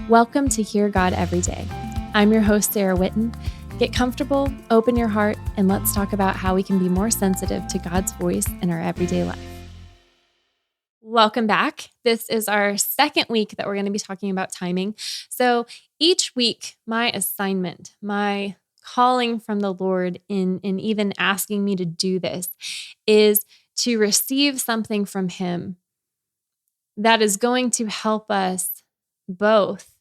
Welcome to Hear God Every Day. I'm your host, Sarah Whitten. Get comfortable, open your heart, and let's talk about how we can be more sensitive to God's voice in our everyday life. Welcome back. This is our second week that we're going to be talking about timing. So each week, my assignment, my calling from the Lord in even asking me to do this is to receive something from Him that is going to help us both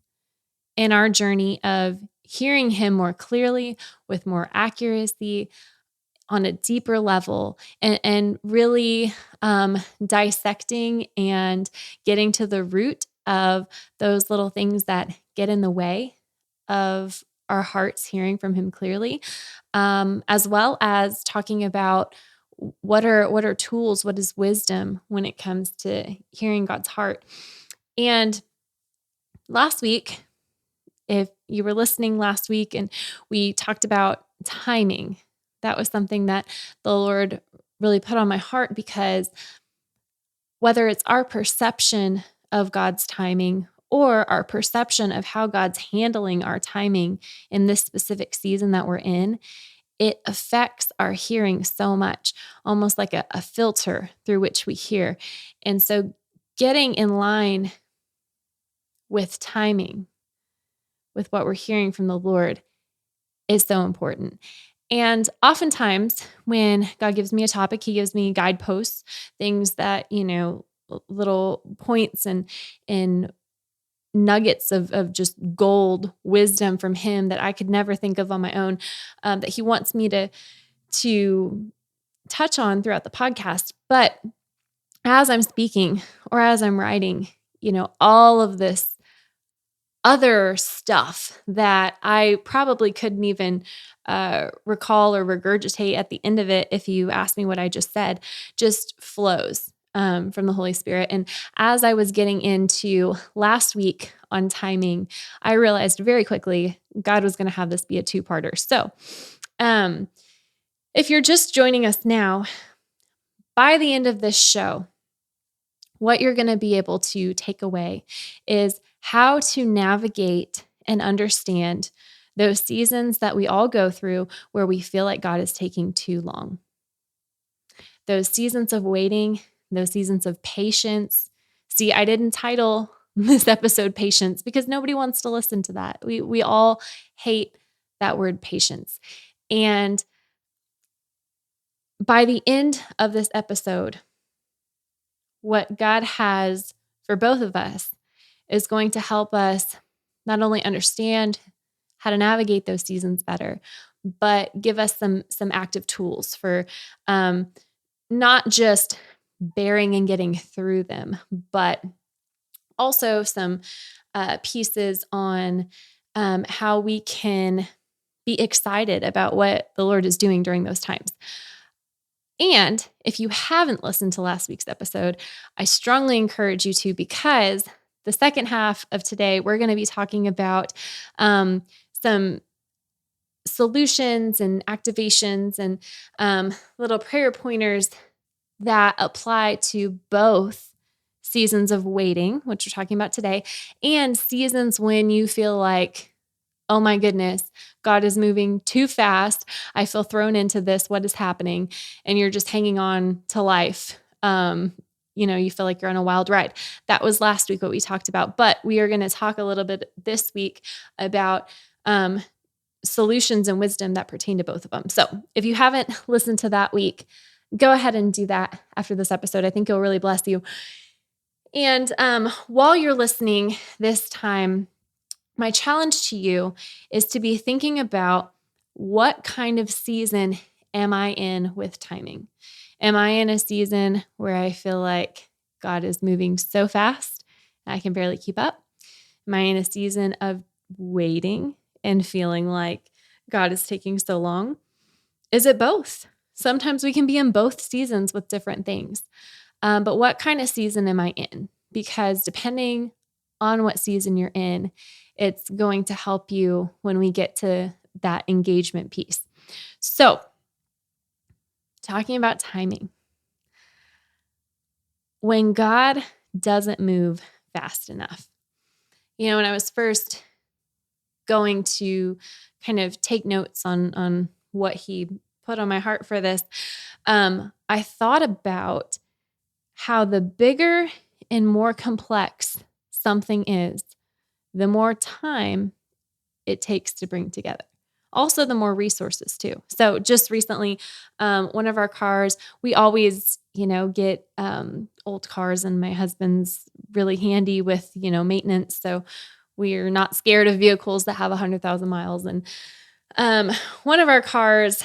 in our journey of hearing Him more clearly, with more accuracy, on a deeper level, and really dissecting and getting to the root of those little things that get in the way of our hearts hearing from Him clearly, as well as talking about what are tools, what is wisdom when it comes to hearing God's heart. And last week, if you were listening last week and we talked about timing, that was something that the Lord really put on my heart, because whether it's our perception of God's timing or our perception of how God's handling our timing in this specific season that we're in, it affects our hearing so much, almost like a filter through which we hear. And so getting in line with timing, with what we're hearing from the Lord, is so important. And oftentimes when God gives me a topic, He gives me guideposts, things that, little points and nuggets of just gold wisdom from Him that I could never think of on my own, that He wants me to touch on throughout the podcast. But as I'm speaking or as I'm writing, all of this other stuff that I probably couldn't even recall or regurgitate at the end of it, if you ask me what I just said, just flows from the Holy Spirit. And as I was getting into last week on timing, I realized very quickly God was going to have this be a two-parter. So if you're just joining us now, by the end of this show, what you're going to be able to take away is how to navigate and understand those seasons that we all go through where we feel like God is taking too long. Those seasons of waiting, those seasons of patience. See, I didn't title this episode Patience because nobody wants to listen to that. We all hate that word patience. And by the end of this episode, what God has for both of us is going to help us not only understand how to navigate those seasons better, but give us some active tools for not just bearing and getting through them, but also some pieces on how we can be excited about what the Lord is doing during those times. And if you haven't listened to last week's episode, I strongly encourage you to, because the second half of today, we're going to be talking about some solutions and activations and little prayer pointers that apply to both seasons of waiting, which we're talking about today, and seasons when you feel like, oh my goodness, God is moving too fast. I feel thrown into this. What is happening? And you're just hanging on to life. You feel like you're on a wild ride. That was last week what we talked about. But we are going to talk a little bit this week about solutions and wisdom that pertain to both of them. So if you haven't listened to that week, go ahead and do that after this episode. I think it'll really bless you. And while you're listening this time, my challenge to you is to be thinking about, what kind of season am I in with timing? Am I in a season where I feel like God is moving so fast I can barely keep up? Am I in a season of waiting and feeling like God is taking so long? Is it both? Sometimes we can be in both seasons with different things. But what kind of season am I in? Because depending on what season you're in, it's going to help you when we get to that engagement piece. So, talking about timing. When God doesn't move fast enough, When I was first going to kind of take notes on what he put on my heart for this, I thought about how the bigger and more complex something is, the more time it takes to bring together. Also, the more resources too. So just recently, one of our cars, we always, get old cars, and my husband's really handy with, maintenance. So we're not scared of vehicles that have 100,000 miles. And one of our cars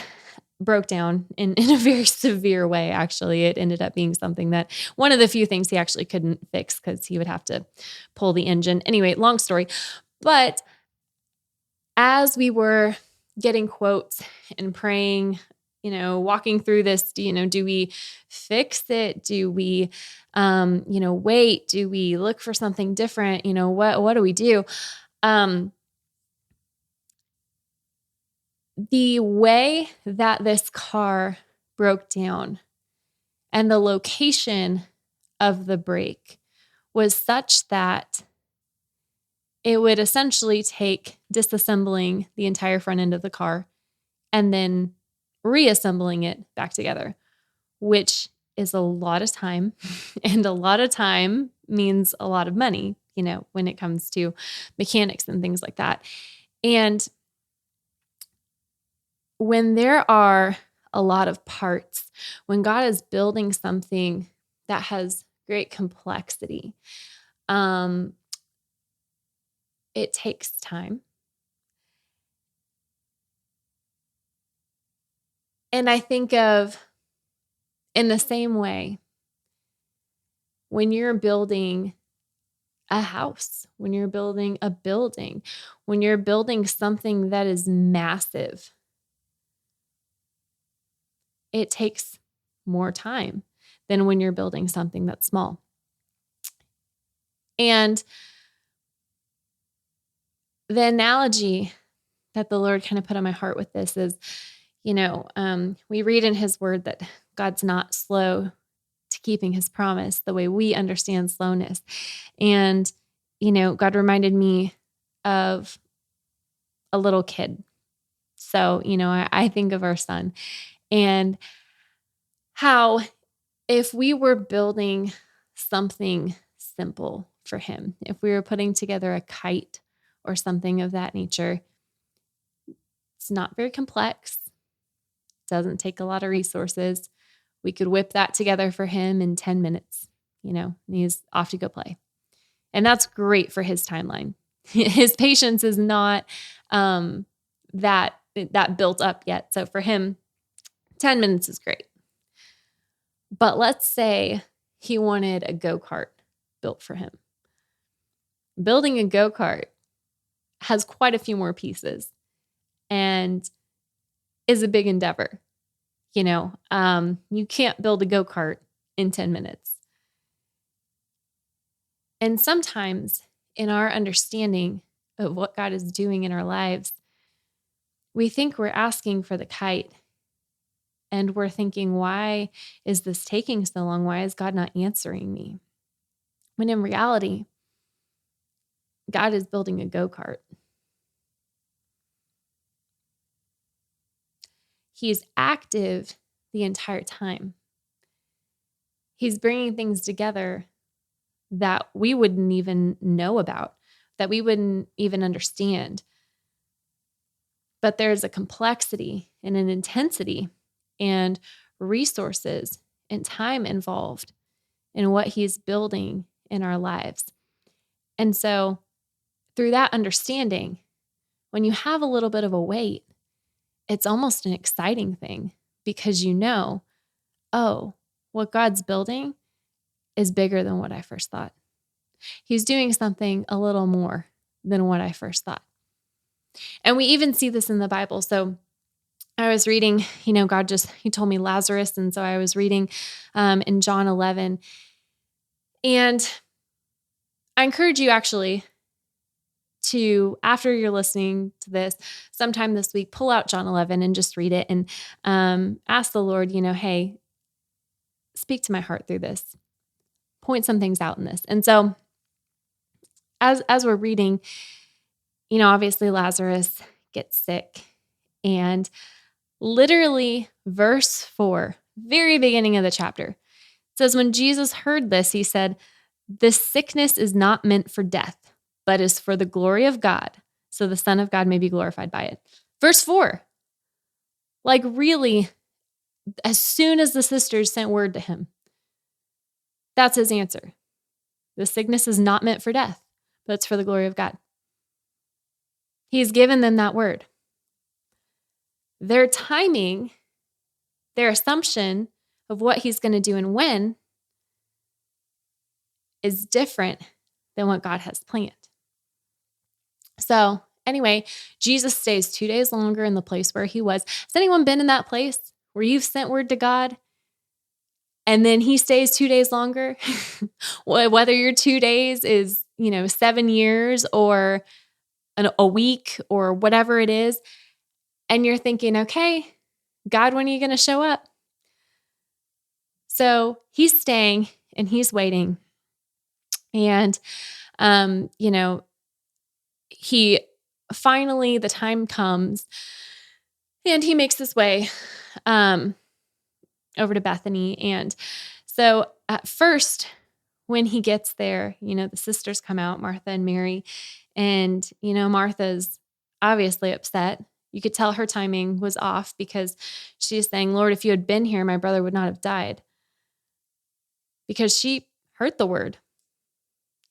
broke down in a very severe way. Actually, it ended up being something that one of the few things he actually couldn't fix because he would have to pull the engine. Anyway, long story. But as we were getting quotes and praying, walking through this, do we fix it? Do we, wait? Do we look for something different? What do we do? The way that this car broke down and the location of the break was such that it would essentially take disassembling the entire front end of the car and then reassembling it back together, which is a lot of time. And a lot of time means a lot of money, when it comes to mechanics and things like that. And when there are a lot of parts, when God is building something that has great complexity, it takes time. And I think of, in the same way, when you're building a house, when you're building a building, when you're building something that is massive, it takes more time than when you're building something that's small. And the analogy that the Lord kind of put on my heart with this is, we read in his word that God's not slow to keeping his promise the way we understand slowness. And, God reminded me of a little kid. So, I think of our son and how if we were building something simple for him, if we were putting together a kite or something of that nature, it's not very complex, doesn't take a lot of resources. We could whip that together for him in 10 minutes, and he's off to go play. And that's great for his timeline. His patience is not that built up yet. So for him, 10 minutes is great. But let's say he wanted a go-kart built for him. Building a go-kart has quite a few more pieces and is a big endeavor. You can't build a go-kart in 10 minutes. And sometimes in our understanding of what God is doing in our lives, we think we're asking for the kite. And we're thinking, why is this taking so long? Why is God not answering me? When in reality, God is building a go-kart. He's active the entire time. He's bringing things together that we wouldn't even know about, that we wouldn't even understand. But there's a complexity and an intensity and resources and time involved in what he's building in our lives. And so through that understanding, when you have a little bit of a wait, it's almost an exciting thing because what God's building is bigger than what I first thought. He's doing something a little more than what I first thought. And we even see this in the Bible. So I was reading, he told me Lazarus. And so I was reading in John 11. And I encourage you actually to, after you're listening to this, sometime this week, pull out John 11 and just read it and ask the Lord, hey, speak to my heart through this. Point some things out in this. And so as we're reading, obviously Lazarus gets sick, and literally verse 4, very beginning of the chapter, it says, when Jesus heard this, he said, "This sickness is not meant for death, but is for the glory of God, so the Son of God may be glorified by it." Verse 4, like really, as soon as the sisters sent word to him, that's his answer. The sickness is not meant for death, but it's for the glory of God. He's given them that word. Their timing, their assumption of what he's going to do and when is different than what God has planned. So anyway, Jesus stays 2 days longer in the place where he was. Has anyone been in that place where you've sent word to God and then he stays 2 days longer? Whether your 2 days is, 7 years or a week or whatever it is. And you're thinking, okay, God, when are you going to show up? So he's staying and he's waiting. And, he finally, the time comes and he makes his way over to Bethany. And so at first, when he gets there, the sisters come out, Martha and Mary, and, Martha's obviously upset. You could tell her timing was off because she's saying, "Lord, if you had been here, my brother would not have died." Because she heard the word.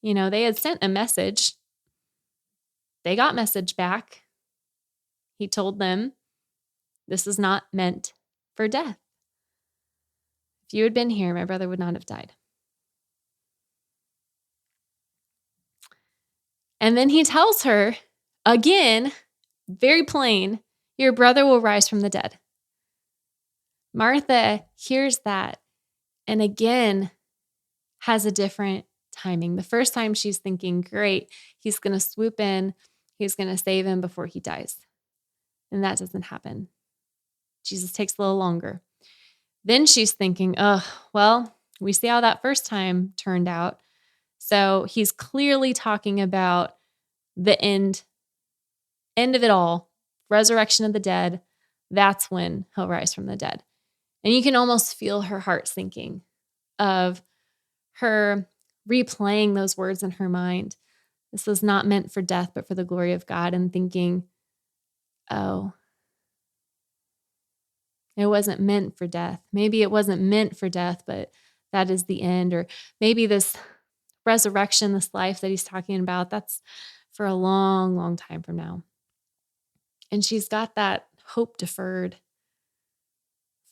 They had sent a message. They got message back. He told them, this is not meant for death. If you had been here, my brother would not have died. And then he tells her again, very plain, your brother will rise from the dead. Martha hears that and again has a different timing. The first time she's thinking, great, he's going to swoop in, he's going to save him before he dies. And that doesn't happen. Jesus takes a little longer. Then she's thinking, well, we see how that first time turned out. So he's clearly talking about the end of it all, resurrection of the dead. That's when he'll rise from the dead. And you can almost feel her heart sinking of her replaying those words in her mind. This was not meant for death, but for the glory of God, and thinking, oh, it wasn't meant for death. Maybe it wasn't meant for death, but that is the end. Or maybe this resurrection, this life that he's talking about, that's for a long, long time from now. And she's got that hope deferred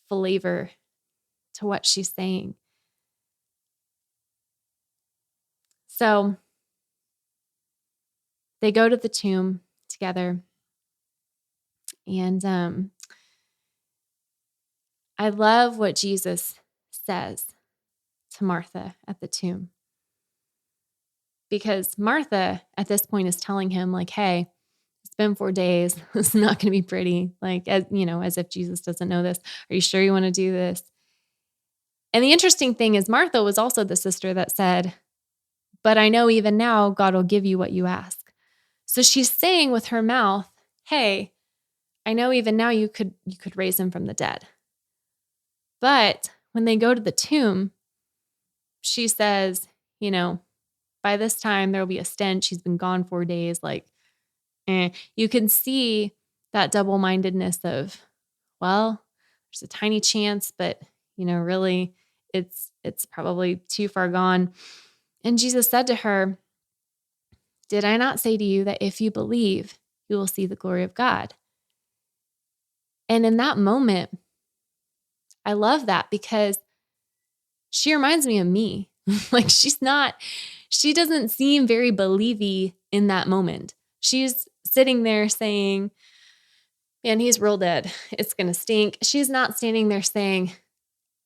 flavor to what she's saying. So they go to the tomb together. And I love what Jesus says to Martha at the tomb. Because Martha at this point is telling him, like, hey, it's been 4 days. It's not going to be pretty. Like, as if Jesus doesn't know this. Are you sure you want to do this? And the interesting thing is Martha was also the sister that said, but I know even now God will give you what you ask. So she's saying with her mouth, hey, I know even now you could raise him from the dead. But when they go to the tomb, she says, by this time there will be a stench. He's been gone 4 days. You can see that double-mindedness of, well, there's a tiny chance, but really it's probably too far gone. And Jesus said to her, did I not say to you that if you believe, you will see the glory of God? And in that moment, I love that because she reminds me of me. She doesn't seem very believy in that moment. She's sitting there saying, man, he's real dead. It's going to stink. She's not standing there saying,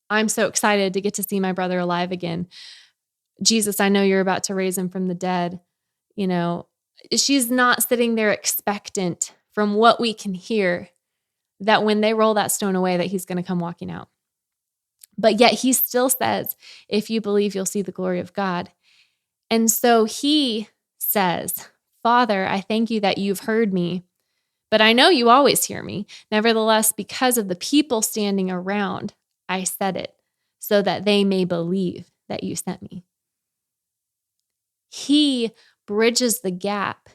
I'm so excited to get to see my brother alive again. Jesus, I know you're about to raise him from the dead. She's not sitting there expectant from what we can hear that when they roll that stone away, that he's going to come walking out. But yet he still says, if you believe, you'll see the glory of God. And so he says, "Father, I thank you that you've heard me, but I know you always hear me. Nevertheless, because of the people standing around, I said it, so that they may believe that you sent me." He bridges the gap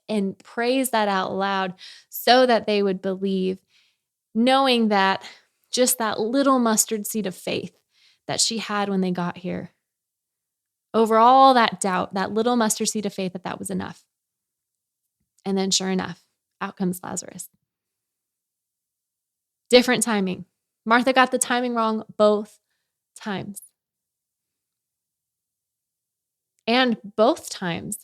and prays that out loud so that they would believe, knowing that just that little mustard seed of faith that she had when they got here, over all that doubt, that little mustard seed of faith, that was enough. And then sure enough, out comes Lazarus. Different timing. Martha got the timing wrong both times. And both times,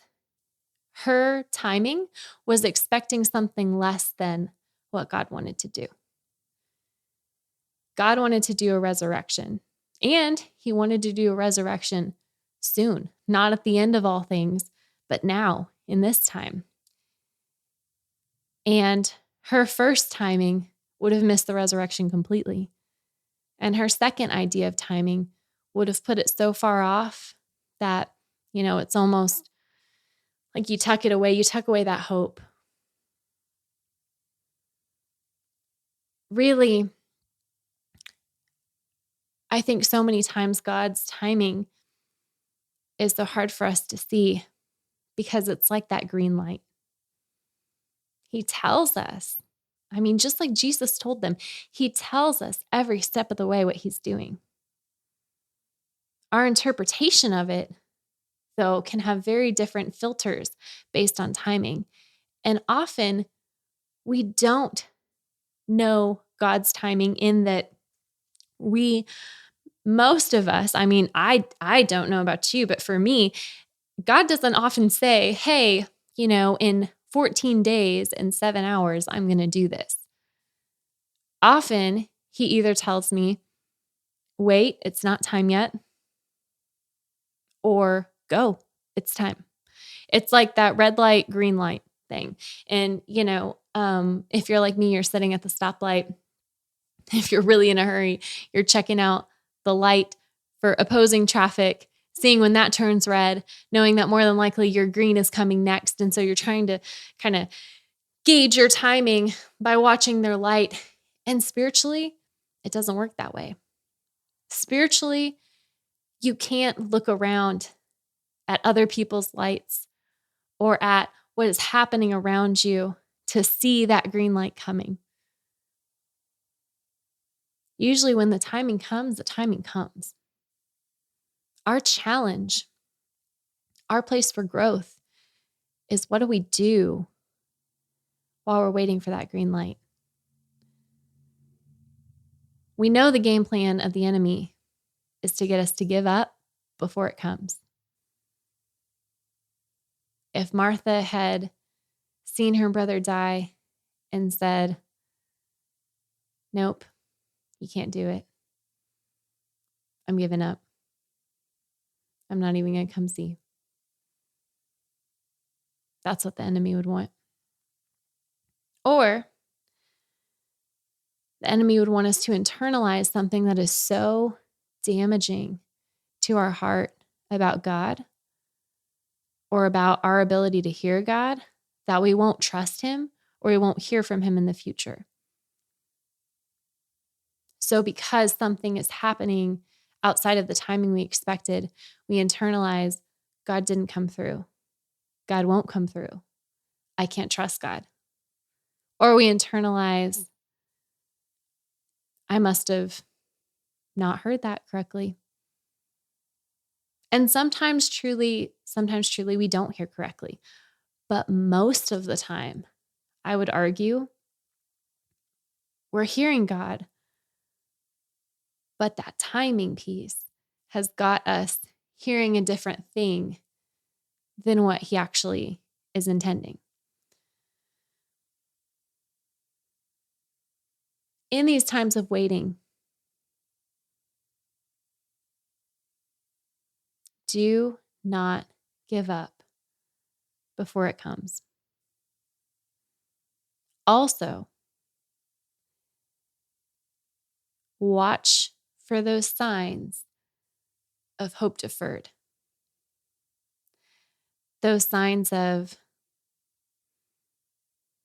her timing was expecting something less than what God wanted to do. God wanted to do a resurrection, and he wanted to do a resurrection soon, not at the end of all things, but now in this time. And her first timing would have missed the resurrection completely. And her second idea of timing would have put it so far off that, it's almost like you tuck away that hope. Really, I think so many times God's timing is so hard for us to see because it's like that green light. He tells us, just like Jesus told them, he tells us every step of the way what he's doing. Our interpretation of it, though, can have very different filters based on timing. And often we don't know God's timing in that most of us, I don't know about you, but for me, God doesn't often say, hey, in 14 days and 7 hours, I'm going to do this. Often he either tells me, wait, it's not time yet, or go, it's time. It's like that red light, green light thing. And, if you're like me, you're sitting at the stoplight. If you're really in a hurry, you're checking out the light for opposing traffic, seeing when that turns red, knowing that more than likely your green is coming next. And so you're trying to kind of gauge your timing by watching their light. And spiritually, it doesn't work that way. Spiritually, you can't look around at other people's lights or at what is happening around you to see that green light coming. Usually when the timing comes, the timing comes. Our challenge, our place for growth is, what do we do while we're waiting for that green light? We know the game plan of the enemy is to get us to give up before it comes. If Martha had seen her brother die and said, nope, you can't do it, I'm giving up, I'm not even going to come see, that's what the enemy would want. Or the enemy would want us to internalize something that is so damaging to our heart about God or about our ability to hear God that we won't trust him or we won't hear from him in the future. So because something is happening outside of the timing we expected, we internalize, God didn't come through. God won't come through. I can't trust God. Or we internalize, I must have not heard that correctly. And sometimes truly, we don't hear correctly. But most of the time, I would argue, we're hearing God. But that timing piece has got us hearing a different thing than what he actually is intending. In these times of waiting, do not give up before it comes. Also, watch for those signs of hope deferred. those signs of,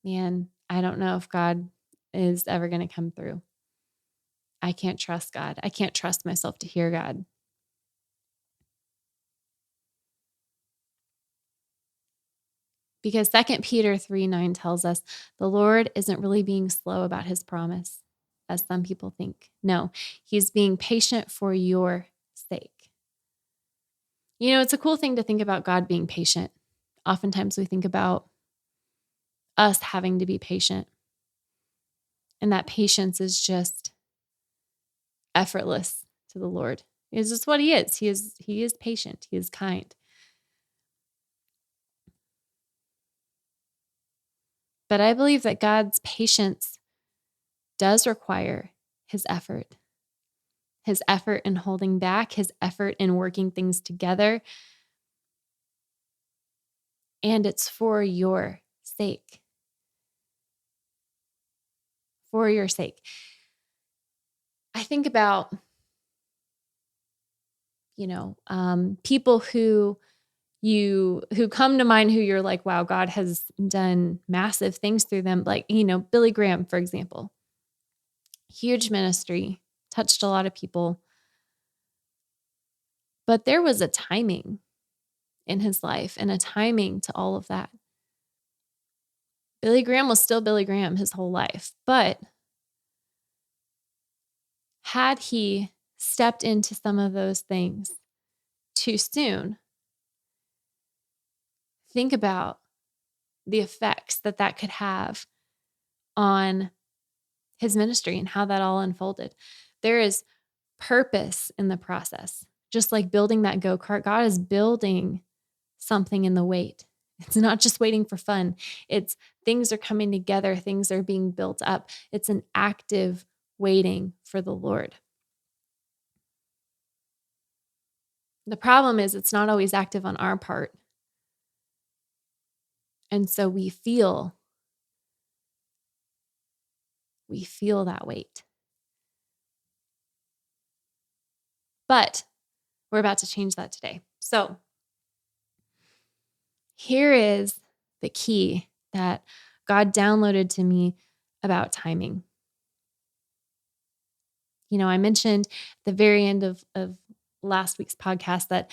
man, I don't know if God is ever going to come through. I can't trust God. I can't trust myself to hear God. Because 2 Peter 3:9 tells us the Lord isn't really being slow about his promise, as some people think. No, he's being patient for your sake. You know, it's a cool thing to think about God being patient. Oftentimes we think about us having to be patient. And that patience is just effortless to the Lord. It's just what he is. He is patient. He is kind. But I believe that God's patience does require his effort in holding back, his effort in working things together. And it's for your sake. For your sake. I think about, people who come to mind who you're like, wow, God has done massive things through them. Like, Billy Graham, for example, huge ministry, touched a lot of people. But there was a timing in his life and a timing to all of that. Billy Graham was still Billy Graham his whole life. But had he stepped into some of those things too soon, think about the effects that could have on his ministry and how that all unfolded. There is purpose in the process. Just like building that go-kart, God is building something in the wait. It's not just waiting for fun. It's things are coming together, things are being built up. It's an active waiting for the Lord. The problem is it's not always active on our part. And so we feel that weight. But we're about to change that today. So here is the key that God downloaded to me about timing. I mentioned at the very end of last week's podcast that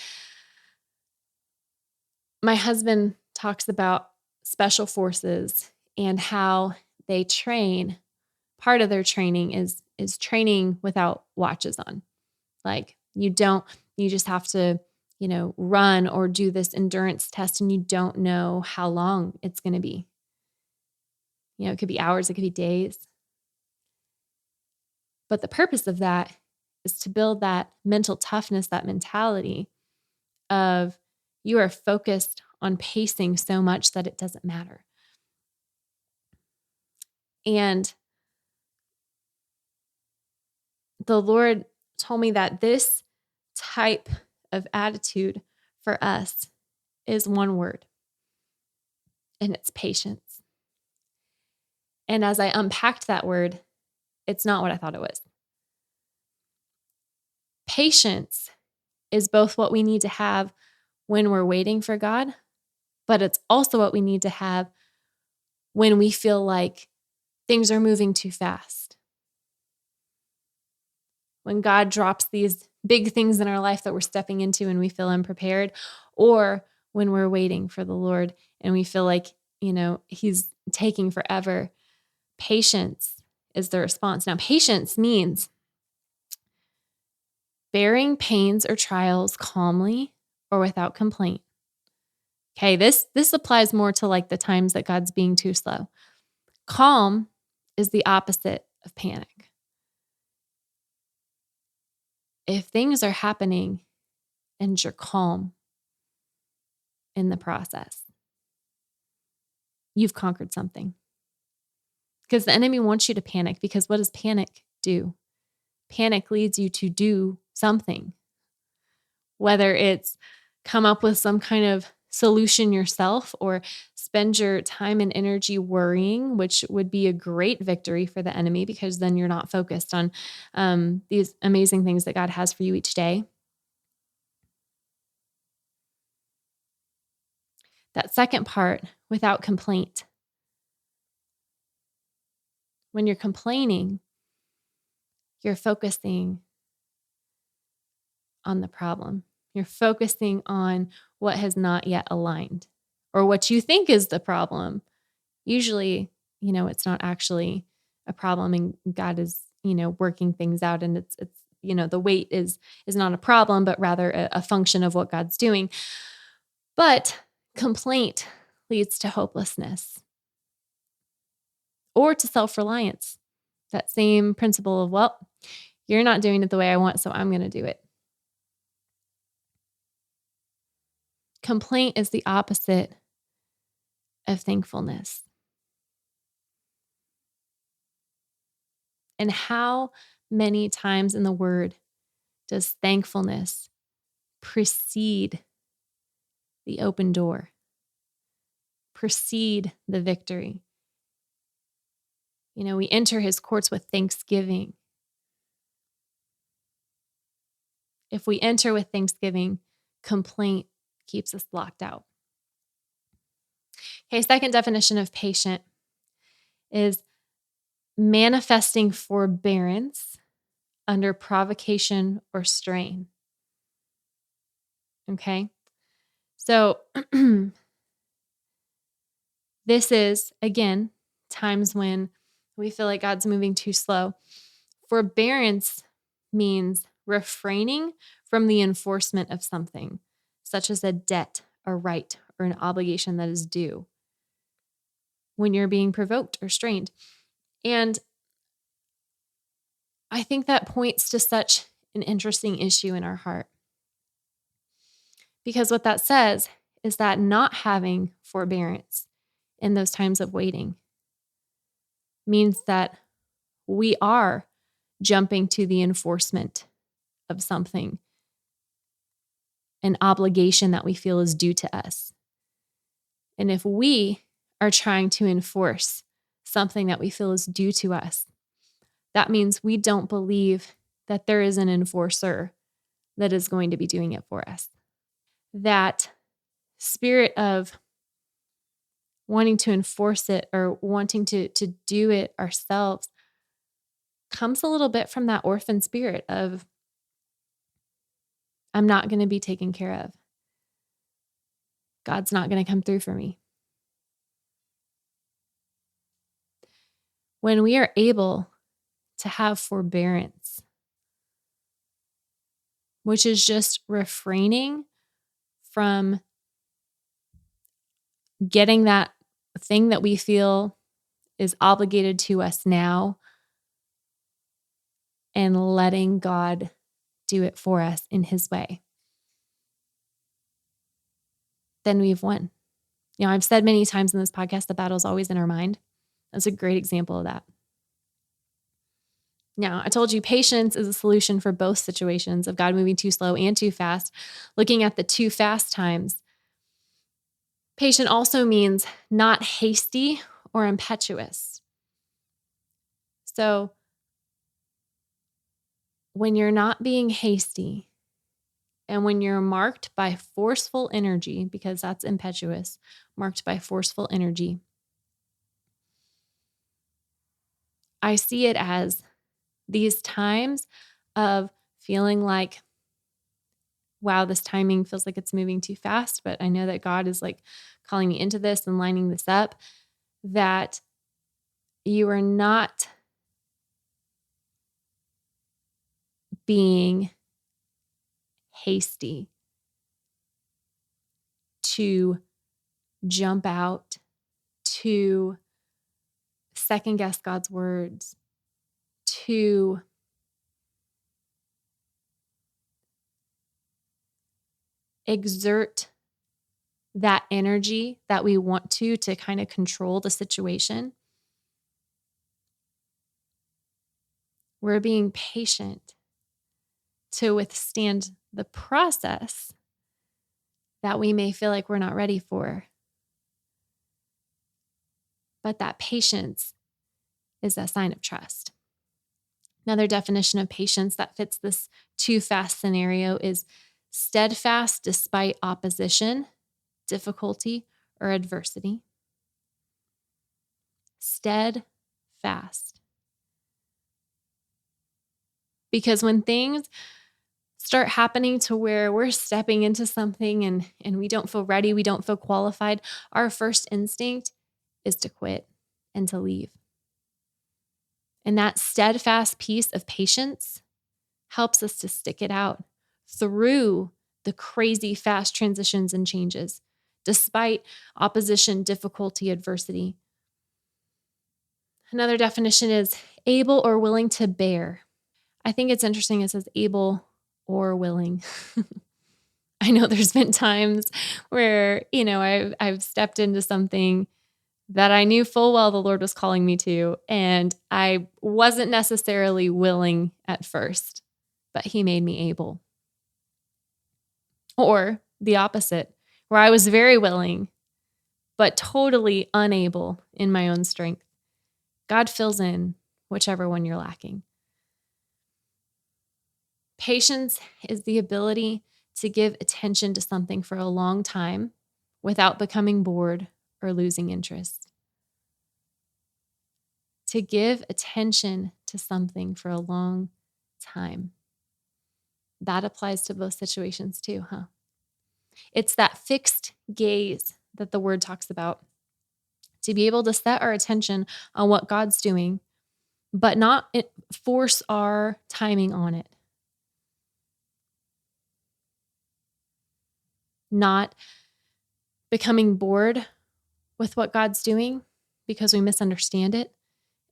my husband talks about special forces and how they train. Part of their training is training without watches on. Like you just have to, run or do this endurance test and you don't know how long it's going to be. It could be hours, it could be days. But the purpose of that is to build that mental toughness, that mentality of you are focused on pacing so much that it doesn't matter. And the Lord told me that this type of attitude for us is one word, and it's patience. And as I unpacked that word, it's not what I thought it was. Patience is both what we need to have when we're waiting for God, but it's also what we need to have when we feel like things are moving too fast. When God drops these big things in our life that we're stepping into and we feel unprepared, or when we're waiting for the Lord and we feel like, he's taking forever. Patience is the response. Now, patience means bearing pains or trials calmly or without complaint. Okay, this applies more to like the times that God's being too slow. Calm is the opposite of panic. If things are happening and you're calm in the process, you've conquered something. Because the enemy wants you to panic, because what does panic do? Panic leads you to do something, whether it's come up with some kind of solution yourself or spend your time and energy worrying, which would be a great victory for the enemy because then you're not focused on these amazing things that God has for you each day. That second part, without complaint. When you're complaining, you're focusing on the problem. You're focusing on what has not yet aligned or what you think is the problem. Usually, it's not actually a problem, and God is, working things out, and it's the weight is not a problem, but rather a function of what God's doing. But complaint leads to hopelessness or to self-reliance. That same principle of, well, you're not doing it the way I want, so I'm going to do it. Complaint is the opposite of thankfulness. And how many times in the Word does thankfulness precede the open door, precede the victory? We enter His courts with thanksgiving. If we enter with thanksgiving, complaint keeps us locked out. Okay, second definition of patient is manifesting forbearance under provocation or strain. Okay, so this is, again, times when we feel like God's moving too slow. Forbearance means refraining from the enforcement of something, such as a debt, a right, or an obligation that is due, when you're being provoked or strained. And I think that points to such an interesting issue in our heart. Because what that says is that not having forbearance in those times of waiting means that we are jumping to the enforcement of something, an obligation that we feel is due to us. And if we are trying to enforce something that we feel is due to us, that means we don't believe that there is an enforcer that is going to be doing it for us. That spirit of wanting to enforce it or wanting to do it ourselves comes a little bit from that orphan spirit of, I'm not going to be taken care of. God's not going to come through for me. When we are able to have forbearance, which is just refraining from getting that thing that we feel is obligated to us now and letting God do it for us in His way, then we've won. I've said many times in this podcast, the battle's always in our mind. That's a great example of that. Now, I told you patience is a solution for both situations of God moving too slow and too fast. Looking at the too fast times, patient also means not hasty or impetuous. So when you're not being hasty and when you're marked by forceful energy, because that's impetuous, marked by forceful energy, I see it as these times of feeling like, wow, this timing feels like it's moving too fast, but I know that God is like calling me into this and lining this up, that you are not being hasty to jump out, to second guess God's words, to exert that energy that we want to kind of control the situation. We're being patient to withstand the process that we may feel like we're not ready for. But that patience is a sign of trust. Another definition of patience that fits this too fast scenario is steadfast despite opposition, difficulty, or adversity. Steadfast. Because when things start happening to where we're stepping into something and we don't feel ready, we don't feel qualified, our first instinct is to quit and to leave. And that steadfast piece of patience helps us to stick it out through the crazy fast transitions and changes, despite opposition, difficulty, adversity. Another definition is able or willing to bear. I think it's interesting. It says able or willing. I know there's been times where, I've stepped into something that I knew full well the Lord was calling me to, and I wasn't necessarily willing at first, but He made me able. Or the opposite, where I was very willing, but totally unable in my own strength. God fills in whichever one you're lacking. Patience is the ability to give attention to something for a long time without becoming bored or losing interest. To give attention to something for a long time. That applies to both situations too, huh? It's that fixed gaze that the word talks about. To be able to set our attention on what God's doing, but not force our timing on it. Not becoming bored with what God's doing because we misunderstand it,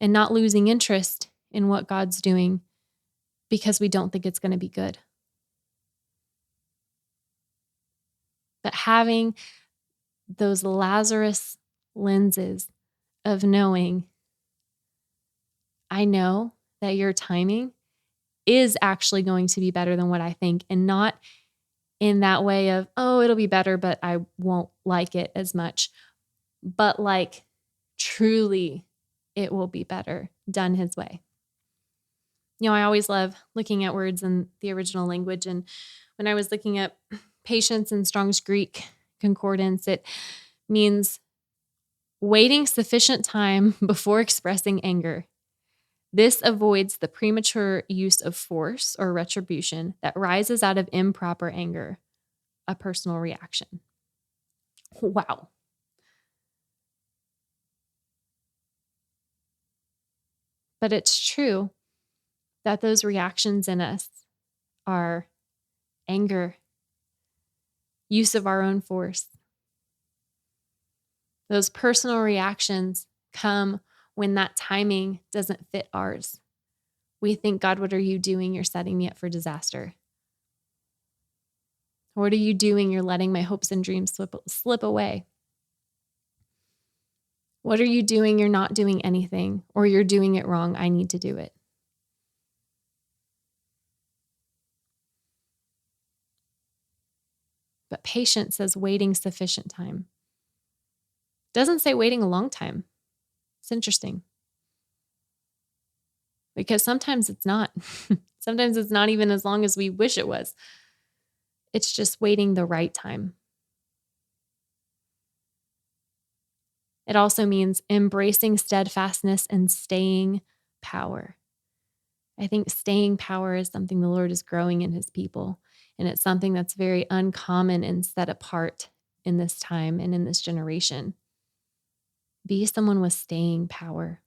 and not losing interest in what God's doing because we don't think it's going to be good. But having those Lazarus lenses of knowing, I know that your timing is actually going to be better than what I think, and not in that way of, oh, it'll be better, but I won't like it as much. But like truly it will be better done His way. I always love looking at words in the original language. And when I was looking at patience in Strong's Greek concordance, it means waiting sufficient time before expressing anger. This avoids the premature use of force or retribution that rises out of improper anger, a personal reaction. Wow. But it's true that those reactions in us are anger, use of our own force. Those personal reactions come when that timing doesn't fit ours. We think, God, what are you doing? You're setting me up for disaster. What are you doing? You're letting my hopes and dreams slip away. What are you doing? You're not doing anything, or you're doing it wrong. I need to do it. But patience says waiting sufficient time. Doesn't say waiting a long time. It's interesting. Because sometimes it's not. Sometimes it's not even as long as we wish it was. It's just waiting the right time. It also means embracing steadfastness and staying power. I think staying power is something the Lord is growing in His people. And it's something that's very uncommon and set apart in this time and in this generation. Be someone with staying power.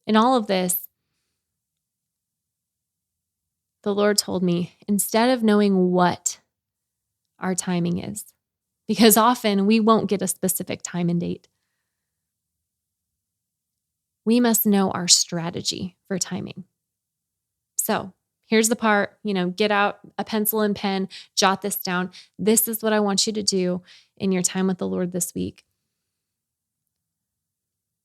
In all of this, the Lord told me, instead of knowing what our timing is, because often we won't get a specific time and date, we must know our strategy for timing. So here's the part, get out a pencil and pen, jot this down. This is what I want you to do in your time with the Lord this week.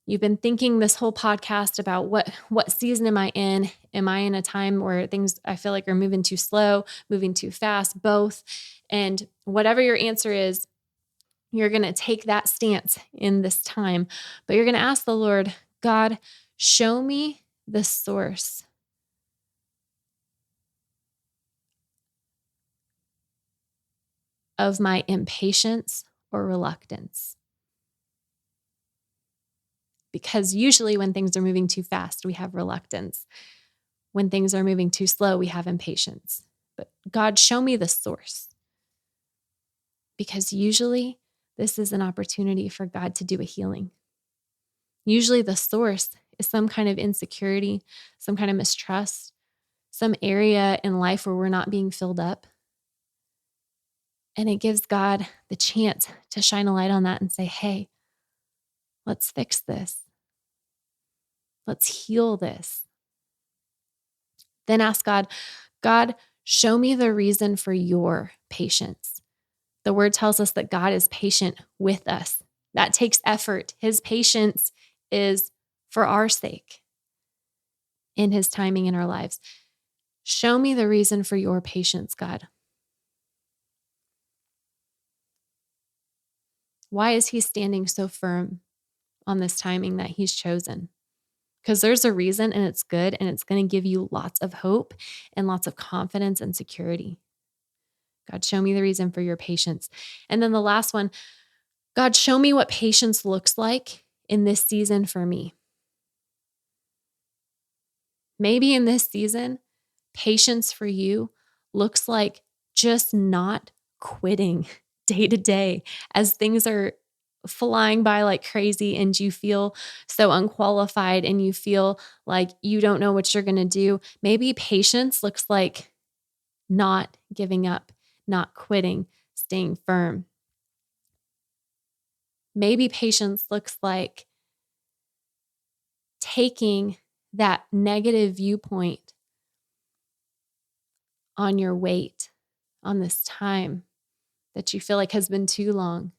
You've been thinking this whole podcast about what season am I in? Am I in a time where things I feel like are moving too slow, moving too fast, both? And whatever your answer is, you're going to take that stance in this time, but you're going to ask the Lord, God, show me the source of my impatience or reluctance. Because usually when things are moving too fast, we have reluctance. When things are moving too slow, we have impatience. But God, show me the source. Because usually this is an opportunity for God to do a healing. Usually the source is some kind of insecurity, some kind of mistrust, some area in life where we're not being filled up. And it gives God the chance to shine a light on that and say, hey, let's fix this. Let's heal this. Then ask God, God, show me the reason for your patience. The word tells us that God is patient with us. That takes effort. His patience is for our sake in his timing in our lives. Show me the reason for your patience, God. Why is he standing so firm on this timing that he's chosen? Because there's a reason and it's good and it's going to give you lots of hope and lots of confidence and security. God, show me the reason for your patience. And then the last one, God, show me what patience looks like in this season for me. Maybe in this season, patience for you looks like just not quitting day to day as things are flying by like crazy and you feel so unqualified and you feel like you don't know what you're going to do. Maybe patience looks like not giving up, not quitting, staying firm. Maybe patience looks like taking that negative viewpoint on your wait, on this time that you feel like has been too long,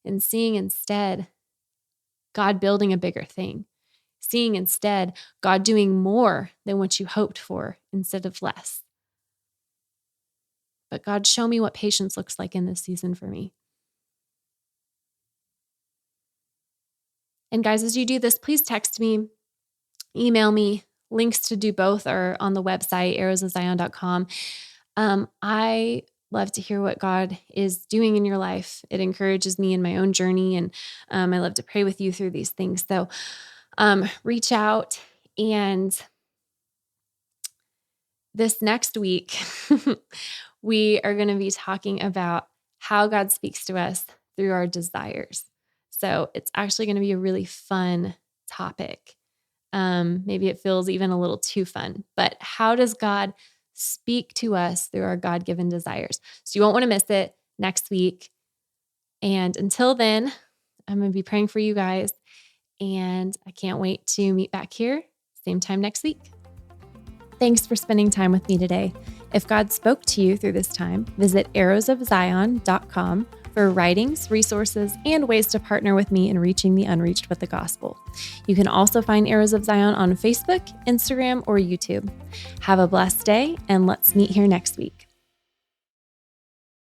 and seeing instead God building a bigger thing, seeing instead God doing more than what you hoped for instead of less. But God, show me what patience looks like in this season for me. And guys, as you do this, please text me, email me. Links to do both are on the website, arrowsofzion.com. I love to hear what God is doing in your life. It encourages me in my own journey, and I love to pray with you through these things. So reach out. And this next week, we are going to be talking about how God speaks to us through our desires. So it's actually going to be a really fun topic. Maybe it feels even a little too fun, but how does God speak to us through our God-given desires? So you won't want to miss it next week. And until then, I'm going to be praying for you guys, and I can't wait to meet back here, same time next week. Thanks for spending time with me today. If God spoke to you through this time, visit arrowsofzion.com for writings, resources, and ways to partner with me in reaching the unreached with the gospel. You can also find Arrows of Zion on Facebook, Instagram, or YouTube. Have a blessed day, and let's meet here next week.